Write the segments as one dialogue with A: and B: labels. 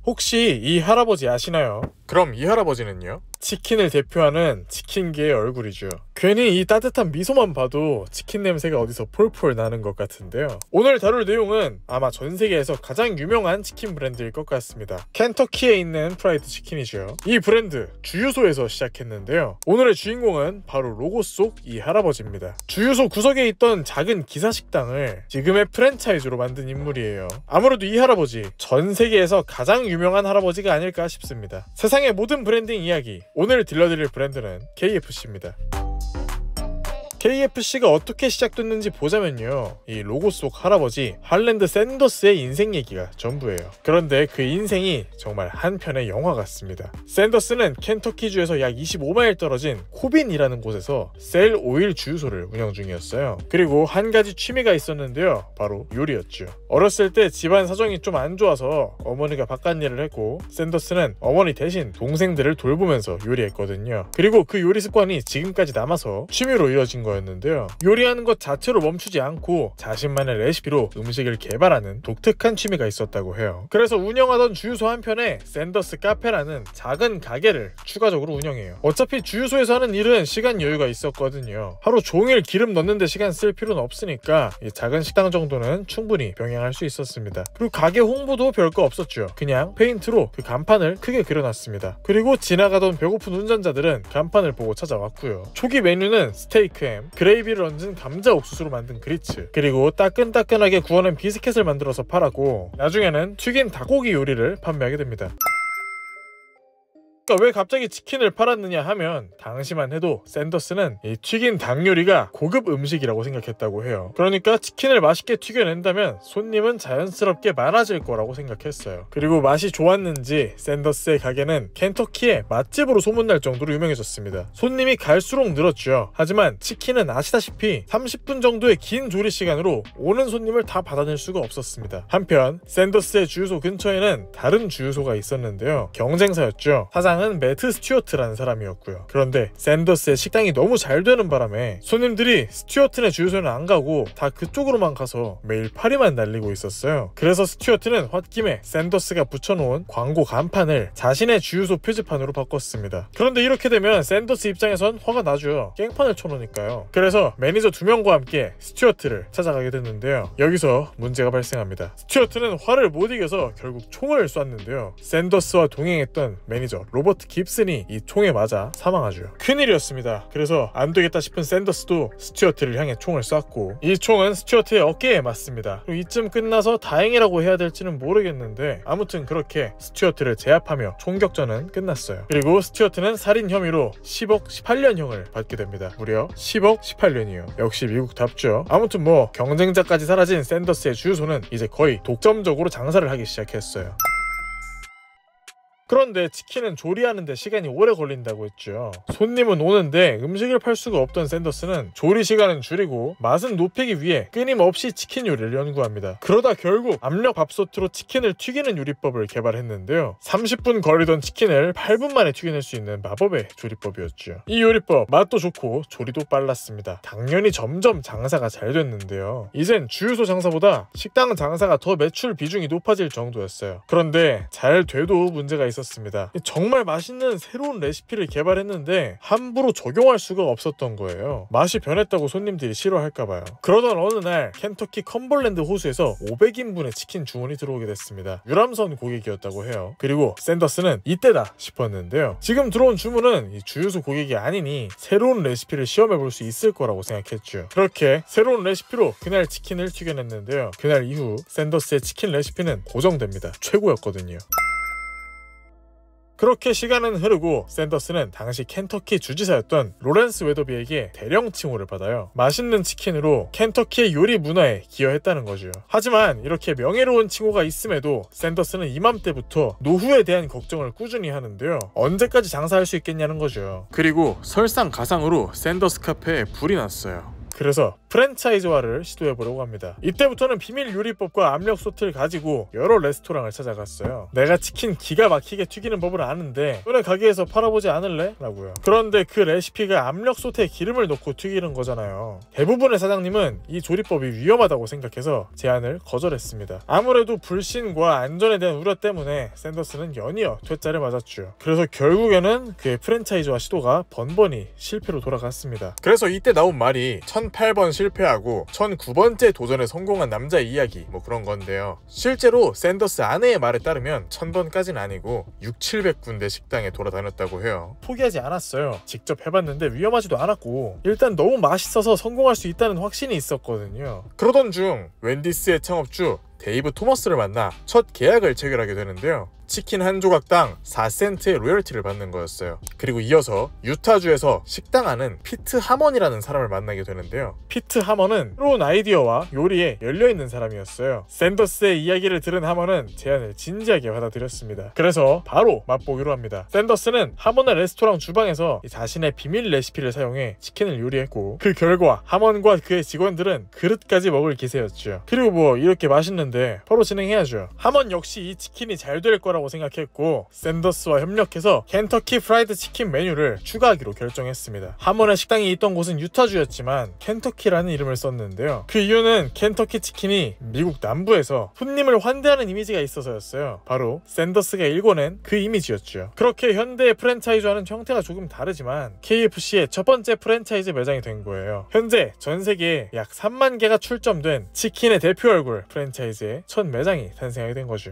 A: 혹시 이 할아버지 아시나요? 그럼 이 할아버지는요? 치킨을 대표하는 치킨계의 얼굴이죠. 괜히 이 따뜻한 미소만 봐도 치킨 냄새가 어디서 폴폴 나는 것 같은데요. 오늘 다룰 내용은 아마 전 세계에서 가장 유명한 치킨 브랜드일 것 같습니다. 켄터키에 있는 프라이드 치킨이죠. 이 브랜드 주유소에서 시작했는데요. 오늘의 주인공은 바로 로고 속 이 할아버지입니다. 주유소 구석에 있던 작은 기사식당을 지금의 프랜차이즈로 만든 인물이에요. 아무래도 이 할아버지 전 세계에서 가장 유명한 할아버지가 아닐까 싶습니다. 세상의 모든 브랜딩 이야기, 오늘 들려드릴 브랜드는 KFC입니다. KFC가 어떻게 시작됐는지 보자면요, 이 로고 속 할아버지 할랜드 샌더스의 인생 얘기가 전부예요. 그런데 그 인생이 정말 한 편의 영화 같습니다. 샌더스는 켄터키주에서 약 25마일 떨어진 코빈이라는 곳에서 셀 오일 주유소를 운영 중이었어요. 그리고 한 가지 취미가 있었는데요, 바로 요리였죠. 어렸을 때 집안 사정이 좀 안 좋아서 어머니가 바깥일을 했고, 샌더스는 어머니 대신 동생들을 돌보면서 요리했거든요. 그리고 그 요리 습관이 지금까지 남아서 취미로 이어진 거였는데요. 요리하는 것 자체로 멈추지 않고 자신만의 레시피로 음식을 개발하는 독특한 취미가 있었다고 해요. 그래서 운영하던 주유소 한편에 샌더스 카페라는 작은 가게를 추가적으로 운영해요. 어차피 주유소에서 하는 일은 시간 여유가 있었거든요. 하루 종일 기름 넣는데 시간 쓸 필요는 없으니까 이 작은 식당 정도는 충분히 병행할 수 있었습니다. 그리고 가게 홍보도 별거 없었죠. 그냥 페인트로 그 간판을 크게 그려놨습니다. 그리고 지나가던 배고픈 운전자들은 간판을 보고 찾아왔고요. 초기 메뉴는 스테이크 햄, 그레이비를 얹은 감자 옥수수로 만든 그리츠, 그리고 따끈따끈하게 구워낸 비스켓을 만들어서 팔았고, 나중에는 튀긴 닭고기 요리를 판매하게 됩니다. 왜 갑자기 치킨을 팔았느냐 하면, 당시만 해도 샌더스는 이 튀긴 닭 요리가 고급 음식이라고 생각했다고 해요. 그러니까 치킨을 맛있게 튀겨낸다면 손님은 자연스럽게 많아질 거라고 생각했어요. 그리고 맛이 좋았는지 샌더스의 가게는 켄터키의 맛집으로 소문날 정도로 유명해졌습니다. 손님이 갈수록 늘었죠. 하지만 치킨은 아시다시피 30분 정도의 긴 조리 시간으로 오는 손님을 다 받아낼 수가 없었습니다. 한편 샌더스의 주유소 근처에는 다른 주유소가 있었는데요, 경쟁사였죠. 사장은 매트 스튜어트라는 사람이었고요. 그런데 샌더스의 식당이 너무 잘 되는 바람에 손님들이 스튜어트네 주유소는 안 가고 다 그쪽으로만 가서 매일 파리만 날리고 있었어요. 그래서 스튜어트는 홧김에 샌더스가 붙여놓은 광고 간판을 자신의 주유소 표지판으로 바꿨습니다. 그런데 이렇게 되면 샌더스 입장에선 화가 나죠. 깽판을 쳐놓으니까요. 그래서 매니저 2명과 함께 스튜어트를 찾아가게 됐는데요, 여기서 문제가 발생합니다. 스튜어트는 화를 못 이겨서 결국 총을 쐈는데요, 샌더스와 동행했던 매니저 로버트 깁슨이 이 총에 맞아 사망하죠. 큰일이었습니다. 그래서 안되겠다 싶은 샌더스도 스튜어트를 향해 총을 쐈고, 이 총은 스튜어트의 어깨에 맞습니다. 그리고 이쯤 끝나서 다행이라고 해야 될지는 모르겠는데, 아무튼 그렇게 스튜어트를 제압하며 총격전은 끝났어요. 그리고 스튜어트는 살인 혐의로 10억 18년형을 받게 됩니다. 무려 10억 18년이요 역시 미국답죠. 아무튼 뭐 경쟁자까지 사라진 샌더스의 주유소는 이제 거의 독점적으로 장사를 하기 시작했어요. 그런데 치킨은 조리하는데 시간이 오래 걸린다고 했죠. 손님은 오는데 음식을 팔 수가 없던 샌더스는 조리 시간은 줄이고 맛은 높이기 위해 끊임없이 치킨 요리를 연구합니다. 그러다 결국 압력 밥솥으로 치킨을 튀기는 요리법을 개발했는데요, 30분 걸리던 치킨을 8분 만에 튀겨낼 수 있는 마법의 조리법이었죠. 이 요리법 맛도 좋고 조리도 빨랐습니다. 당연히 점점 장사가 잘 됐는데요, 이젠 주유소 장사보다 식당 장사가 더 매출 비중이 높아질 정도였어요. 그런데 잘 돼도 문제가 있었습니다. 정말 맛있는 새로운 레시피를 개발했는데 함부로 적용할 수가 없었던 거예요. 맛이 변했다고 손님들이 싫어할까봐요. 그러던 어느 날 켄터키 컴벌랜드 호수에서 500인분의 치킨 주문이 들어오게 됐습니다. 유람선 고객이었다고 해요. 그리고 샌더스는 이때다 싶었는데요, 지금 들어온 주문은 이 주유소 고객이 아니니 새로운 레시피를 시험해볼 수 있을 거라고 생각했죠. 그렇게 새로운 레시피로 그날 치킨을 튀겨냈는데요, 그날 이후 샌더스의 치킨 레시피는 고정됩니다. 최고였거든요. 그렇게 시간은 흐르고 샌더스는 당시 켄터키 주지사였던 로렌스 웨더비에게 대령 칭호를 받아요. 맛있는 치킨으로 켄터키의 요리 문화에 기여했다는 거죠. 하지만 이렇게 명예로운 칭호가 있음에도 샌더스는 이맘때부터 노후에 대한 걱정을 꾸준히 하는데요, 언제까지 장사할 수 있겠냐는 거죠. 그리고 설상가상으로 샌더스 카페에 불이 났어요. 그래서 프랜차이즈화를 시도해보려고 합니다. 이때부터는 비밀 요리법과 압력솥을 가지고 여러 레스토랑을 찾아갔어요. 내가 치킨 기가 막히게 튀기는 법을 아는데 너네 가게에서 팔아보지 않을래? 라고요. 그런데 그 레시피가 압력솥에 기름을 넣고 튀기는 거잖아요. 대부분의 사장님은 이 조리법이 위험하다고 생각해서 제안을 거절했습니다. 아무래도 불신과 안전에 대한 우려 때문에 샌더스는 연이어 퇴짜를 맞았죠. 그래서 결국에는 그의 프랜차이즈화 시도가 번번이 실패로 돌아갔습니다. 그래서 이때 나온 말이 1008번 실패하고 1009번째 도전에 성공한 남자의 이야기 뭐 그런 건데요. 실제로 샌더스 아내의 말에 따르면 1000번까지는 아니고 600~700군데 식당에 돌아다녔다고 해요. 포기하지 않았어요. 직접 해봤는데 위험하지도 않았고 일단 너무 맛있어서 성공할 수 있다는 확신이 있었거든요. 그러던 중 웬디스의 창업주 데이브 토머스를 만나 첫 계약을 체결하게 되는데요. 치킨 한 조각당 4센트의 로열티를 받는 거였어요. 그리고 이어서 유타주에서 식당 하는 피트 하먼이라는 사람을 만나게 되는데요. 피트 하먼은 새로운 아이디어와 요리에 열려있는 사람이었어요. 샌더스의 이야기를 들은 하먼은 제안을 진지하게 받아들였습니다. 그래서 바로 맛보기로 합니다. 샌더스는 하먼의 레스토랑 주방에서 자신의 비밀 레시피를 사용해 치킨을 요리했고 그 결과 하먼과 그의 직원들은 그릇까지 먹을 기세였죠. 그리고 뭐 이렇게 맛있는데 바로 진행해야죠. 하먼 역시 이 치킨이 잘 될 거라고 생각했고 샌더스와 협력해서 켄터키 프라이드 치킨 메뉴를 추가하기로 결정했습니다. 하먼의 식당이 있던 곳은 유타주였지만 켄터키라는 이름을 썼는데요. 그 이유는 켄터키 치킨이 미국 남부에서 손님을 환대하는 이미지가 있어서였어요. 바로 샌더스가 일궈낸 그 이미지였죠. 그렇게 현대의 프랜차이즈와는 형태가 조금 다르지만 KFC의 첫 번째 프랜차이즈 매장이 된 거예요. 현재 전 세계에 약 3만 개가 출점된 치킨의 대표 얼굴 프랜차이즈의 첫 매장이 탄생하게 된 거죠.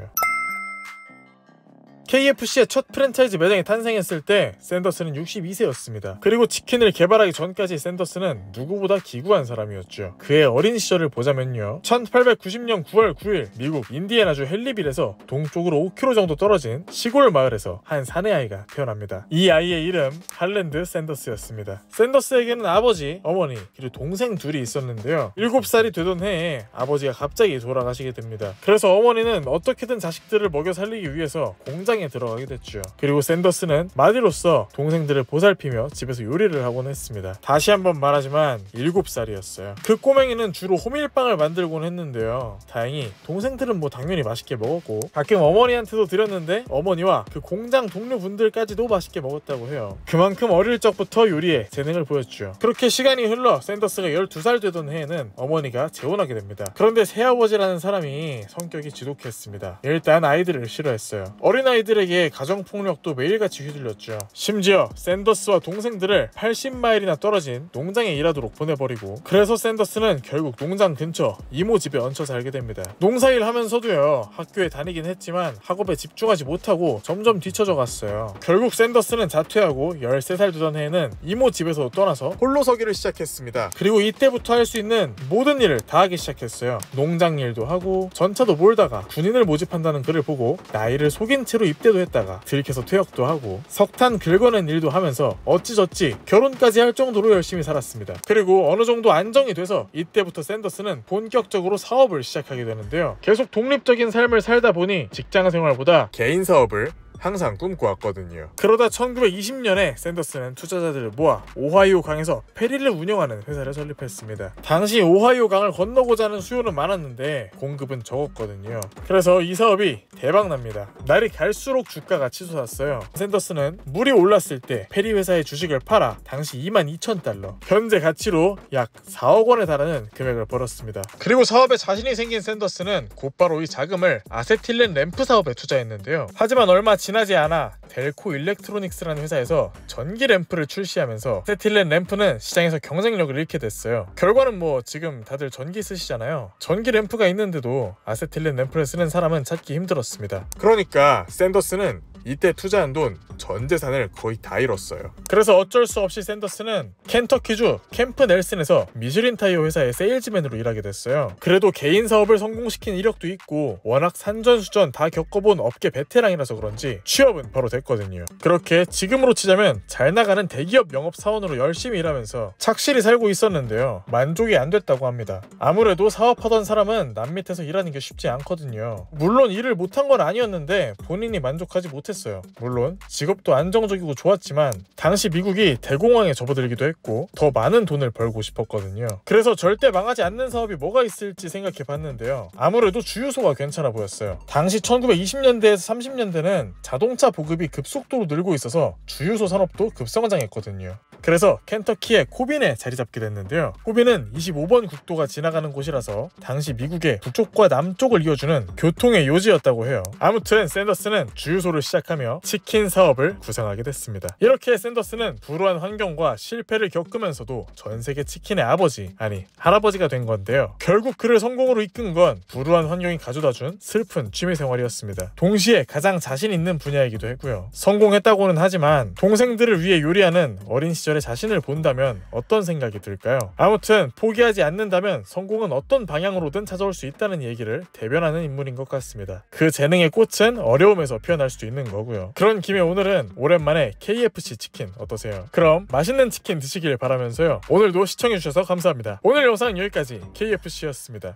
A: KFC의 첫 프랜차이즈 매장이 탄생했을 때 샌더스는 62세였습니다. 그리고 치킨을 개발하기 전까지 샌더스는 누구보다 기구한 사람이었죠. 그의 어린 시절을 보자면요. 1890년 9월 9일 미국 인디애나주 헨리빌에서 동쪽으로 5km 정도 떨어진 시골 마을에서 한 사내 아이가 태어납니다. 이 아이의 이름 할랜드 샌더스였습니다. 샌더스에게는 아버지, 어머니, 그리고 동생 둘이 있었는데요. 7살이 되던 해에 아버지가 갑자기 돌아가시게 됩니다. 그래서 어머니는 어떻게든 자식들을 먹여 살리기 위해서 공장에 들어가게 됐죠. 그리고 샌더스는 마디로서 동생들을 보살피며 집에서 요리를 하곤 했습니다. 다시 한번 말하지만 7살이었어요. 그 꼬맹이는 주로 호밀빵을 만들곤 했는데요. 다행히 동생들은 뭐 당연히 맛있게 먹었고 가끔 어머니한테도 드렸는데 어머니와 그 공장 동료분들까지도 맛있게 먹었다고 해요. 그만큼 어릴 적부터 요리에 재능을 보였죠. 그렇게 시간이 흘러 샌더스가 12살 되던 해에는 어머니가 재혼하게 됩니다. 그런데 새아버지라는 사람이 성격이 지독했습니다. 일단 아이들을 싫어했어요. 어린아이들에게 가정폭력도 매일같이 휘둘렸죠. 심지어 샌더스와 동생들을 80마일이나 떨어진 농장에 일하도록 보내버리고 그래서 샌더스는 결국 농장 근처 이모 집에 얹혀 살게 됩니다. 농사일 하면서도요. 학교에 다니긴 했지만 학업에 집중하지 못하고 점점 뒤처져 갔어요. 결국 샌더스는 자퇴하고 13살 되던 해에는 이모 집에서 떠나서 홀로 서기를 시작했습니다. 그리고 이때부터 할 수 있는 모든 일을 다 하기 시작했어요. 농장 일도 하고 전차도 몰다가 군인을 모집한다는 글을 보고 나이를 속인 채로 입대도 했다가 들켜서 퇴역도 하고 석탄 긁어낸 일도 하면서 어찌저찌 결혼까지 할 정도로 열심히 살았습니다. 그리고 어느 정도 안정이 돼서 이때부터 샌더스는 본격적으로 사업을 시작하게 되는데요. 계속 독립적인 삶을 살다 보니 직장 생활보다 개인 사업을 항상 꿈꿔왔거든요. 그러다 1920년에 샌더스는 투자자들을 모아 오하이오 강에서 페리를 운영하는 회사를 설립했습니다. 당시 오하이오 강을 건너고자 하는 수요는 많았는데 공급은 적었거든요. 그래서 이 사업이 대박납니다. 날이 갈수록 주가가 치솟았어요. 샌더스는 물이 올랐을 때 페리 회사의 주식을 팔아 당시 22,000달러, 현재 가치로 약 4억 원에 달하는 금액을 벌었습니다. 그리고 사업에 자신이 생긴 샌더스는 곧바로 이 자금을 아세틸렌 램프 사업에 투자했는데요. 하지만 얼마 지나지 않아 델코 일렉트로닉스라는 회사에서 전기 램프를 출시하면서 아세틸렌 램프는 시장에서 경쟁력을 잃게 됐어요. 결과는 뭐 지금 다들 전기 쓰시잖아요. 전기 램프가 있는데도 아세틸렌 램프를 쓰는 사람은 찾기 힘들었습니다. 그러니까 샌더스는 이때 투자한 돈 전 재산을 거의 다 잃었어요. 그래서 어쩔 수 없이 샌더스는 켄터키주 캠프 넬슨에서 미슐린 타이어 회사의 세일즈맨으로 일하게 됐어요. 그래도 개인 사업을 성공시킨 이력도 있고 워낙 산전수전 다 겪어본 업계 베테랑이라서 그런지 취업은 바로 됐거든요. 그렇게 지금으로 치자면 잘 나가는 대기업 영업사원으로 열심히 일하면서 착실히 살고 있었는데요. 만족이 안 됐다고 합니다. 아무래도 사업하던 사람은 남 밑에서 일하는 게 쉽지 않거든요. 물론 일을 못한 건 아니었는데 본인이 만족하지 못했을 했어요. 물론 직업도 안정적이고 좋았지만 당시 미국이 대공황에 접어들기도 했고 더 많은 돈을 벌고 싶었거든요. 그래서 절대 망하지 않는 사업이 뭐가 있을지 생각해 봤는데요. 아무래도 주유소가 괜찮아 보였어요. 당시 1920년대에서 30년대는 자동차 보급이 급속도로 늘고 있어서 주유소 산업도 급성장했거든요. 그래서 켄터키의 코빈에 자리 잡게 됐는데요. 코빈은 25번 국도가 지나가는 곳이라서 당시 미국의 북쪽과 남쪽을 이어주는 교통의 요지였다고 해요. 아무튼 샌더스는 주유소를 시작하며 치킨 사업을 구상하게 됐습니다. 이렇게 샌더스는 불우한 환경과 실패를 겪으면서도 전 세계 치킨의 아버지, 아니 할아버지가 된 건데요. 결국 그를 성공으로 이끈 건 불우한 환경이 가져다준 슬픈 취미생활이었습니다. 동시에 가장 자신 있는 분야이기도 했고요. 성공했다고는 하지만 동생들을 위해 요리하는 어린 시절의 자신을 본다면 어떤 생각이 들까요? 아무튼 포기하지 않는다면 성공은 어떤 방향으로든 찾아올 수 있다는 얘기를 대변하는 인물인 것 같습니다. 그 재능의 꽃은 어려움에서 피어날 수도 있는 거고요. 그런 김에 오늘은 오랜만에 KFC 치킨 어떠세요? 그럼 맛있는 치킨 드시길 바라면서요. 오늘도 시청해주셔서 감사합니다. 오늘 영상 여기까지 KFC였습니다.